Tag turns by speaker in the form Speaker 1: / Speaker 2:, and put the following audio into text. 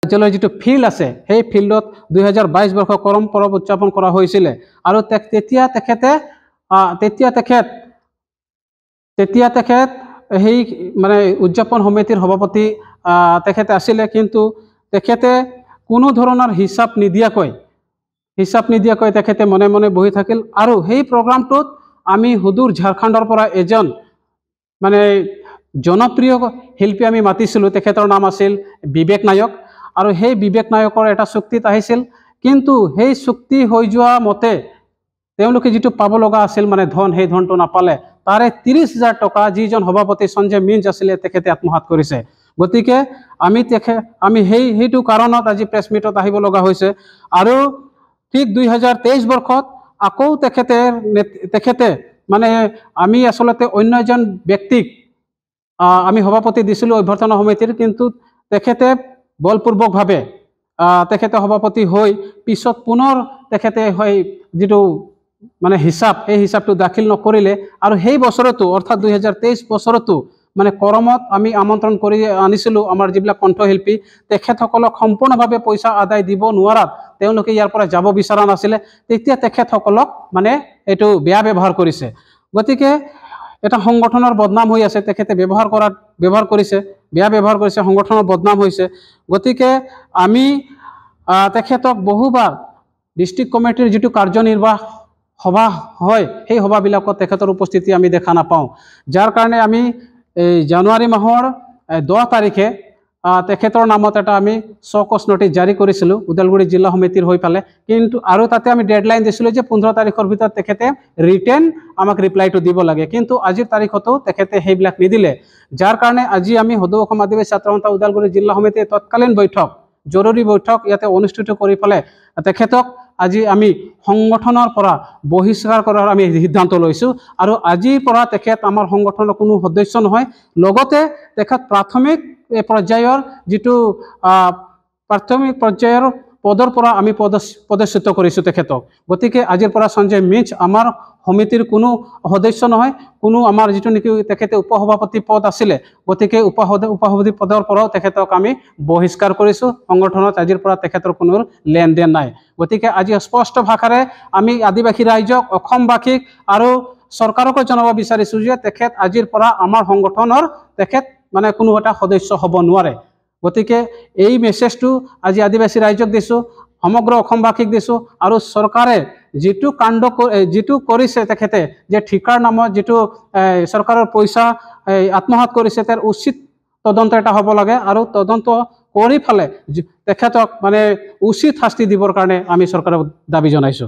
Speaker 1: ৰাজ্যলৈ যিটো ফিল্ড আছে সেই ফিল্ডত 2022 বৰ্ষ কৰম পৰৱ উদযাপন কৰা হৈছিলে আৰু তেতিয়া তেখেত সেই মানে উদযাপন সমিতিৰ সভাপতি তেখেতে আছিলে কিন্তু তেখেতে কোনো ধৰণৰ হিচাপ নিদিয়াকৈ তেখেতে মনে মনে বহি থাকিল আৰু সেই প্ৰগ্ৰামটোত আমি সুদূৰ ঝাৰখণ্ডৰ পৰা এজন মানে জনপ্ৰিয় শিল্পী আমি মাতিছিলোঁ তেখেতৰ নাম আছিল বিবেক নায়ক আৰু সেই বিবেক নায়কৰ এটা চুক্তিত আহিছিল কিন্তু সেই চুক্তি হৈ যোৱা মতে তেওঁলোকে যেটো পাব লগা আছিল মানে ধন সেই ধনটো নাপালে তাৰে 30,000 টকা যিজন সভাপতি সঞ্জয় মিঞ্জ আছিল তেখেতে আত্মহাত কৰিছে গতিকে আমি সেইটো কাৰণত আজি প্ৰেছ মিটত আহিব লগা হৈছে আৰু ঠিক 2023 বৰ্ষত আকৌ তেখেতে মানে আমি আসলতে অন্য এজন ব্যক্তিক আমি সভাপতি দিছিলোঁ অভ্যৰ্থনা সমিতিৰ কিন্তু তেখেতে বলপূৰ্বকভাৱে তেখেতে সভাপতি হৈ পিছত পুনৰ তেখেতে হয় যেটো মানে এই হিচাপটো দাখিল নকৰিলে আৰু সেই বছৰতো অৰ্থাৎ 2023 বছৰতো মানে কৰমত আমি আমন্ত্ৰণ কৰি আনিছিলোঁ আমাৰ যিবিলাক কণ্ঠশিল্পী তেখেতসকলক সম্পূৰ্ণভাৱে পইচা আদায় দিব নোৱাৰাত তেওঁলোকে ইয়াৰ পৰা যাব বিচৰা নাছিলে তেতিয়া তেখেতসকলক মানে এটো বেয়া ব্যৱহাৰ কৰিছে গতিকে এটা সংগঠনৰ বদনাম হৈ আছে তেখেতে ব্যৱহাৰ কৰিছে বেয়া ব্যৱহাৰ কৰিছে সংগঠনৰ বদনাম হৈছে গতিকে আমি তেখেতক বহুবাৰ ডিস্ট্ৰিক্ট কমিটিৰ যেটো কাৰ্যনিৰ্বাহ সভা হয় সেই সভাবিলাকত তেখেতৰ উপস্থিতি আমি দেখা নাপাওঁ যাৰ কাৰণে আমি জানুৱাৰী মাহৰ 10 তাৰিখে তেখেতৰ নামত এটা আমি শোকজ নোটিছ জাৰি কৰিছিলোঁ উদালগুৰি জিলা সমিতিৰ হৈ পালে কিন্তু আৰু তাতে আমি ডেডলাইন দিছিলোঁ যে 15 তাৰিখৰ ভিতৰত তেখেতে ৰিটেন আমাক ৰিপ্লাইটো দিব লাগে কিন্তু আজিৰ তাৰিখতো তেখেতে সেইবিলাক নিদিলে যাৰ কাৰণে আজি আমি সদৌ অসম আদিবাসী ছাত্ৰ সন্থা উদালগুৰি জিলা সমিতিৰ তৎকালীন বৈঠক জৰুৰী বৈঠক ইয়াতে অনুষ্ঠিত কৰি পালে তেখেতক আজি আমি সংগঠনৰ পৰা বহিষ্কাৰ কৰাৰ আমি সিদ্ধান্ত লৈছোঁ আৰু আজিৰ পৰা তেখেত আমাৰ সংগঠনৰ কোনো সদস্য নহয় লগতে তেখেত প্ৰাথমিক পৰ্যায়ৰ যেটো প্ৰাথমিক পৰ্যায়ৰ পদৰ পৰা আমি পদচ্যুত কৰিছোঁ তেখেতক গতিকে আজিৰ পৰা সঞ্জয় মিঞ্জ আমাৰ সমিতিৰ কোনো সদস্য নহয় কোনো আমাৰ যেটো নেকি তেখেতে উপসভাপতি পদ আছিলে গতিকে উপসভাপতি পদৰ পৰাও তেখেতক আমি বহিষ্কাৰ কৰিছোঁ সংগঠনত আজিৰ পৰা তেখেতৰ কোনো লেনদেন নাই গতিকে আজি স্পষ্ট ভাষাৰে আমি আদিবাসী ৰাইজক অসমবাসীক আৰু চৰকাৰক জনাব বিচাৰিছোঁ যে তেখেত আজিৰ পৰা আমাৰ সংগঠনৰ তেখেত মানে কোনো এটা সদস্য হ'ব নোৱাৰে গতিকে এই মেছেজটো আজি আদিবাসী ৰাইজক দিছোঁ সমগ্ৰ অসমবাসীক দিছোঁ আৰু চৰকাৰে যেটো কৰিছে তেখেতে যে ঠিকাৰ নামত যেটো চৰকাৰৰ পইচা আত্মহাত কৰিছে তাৰ উচিত তদন্ত এটা হ'ব লাগে আৰু তদন্ত কৰি ফেলে তেখেতক মানে উচিত শাস্তি দিবৰ কাৰণে আমি চৰকাৰক দাবী জনাইছোঁ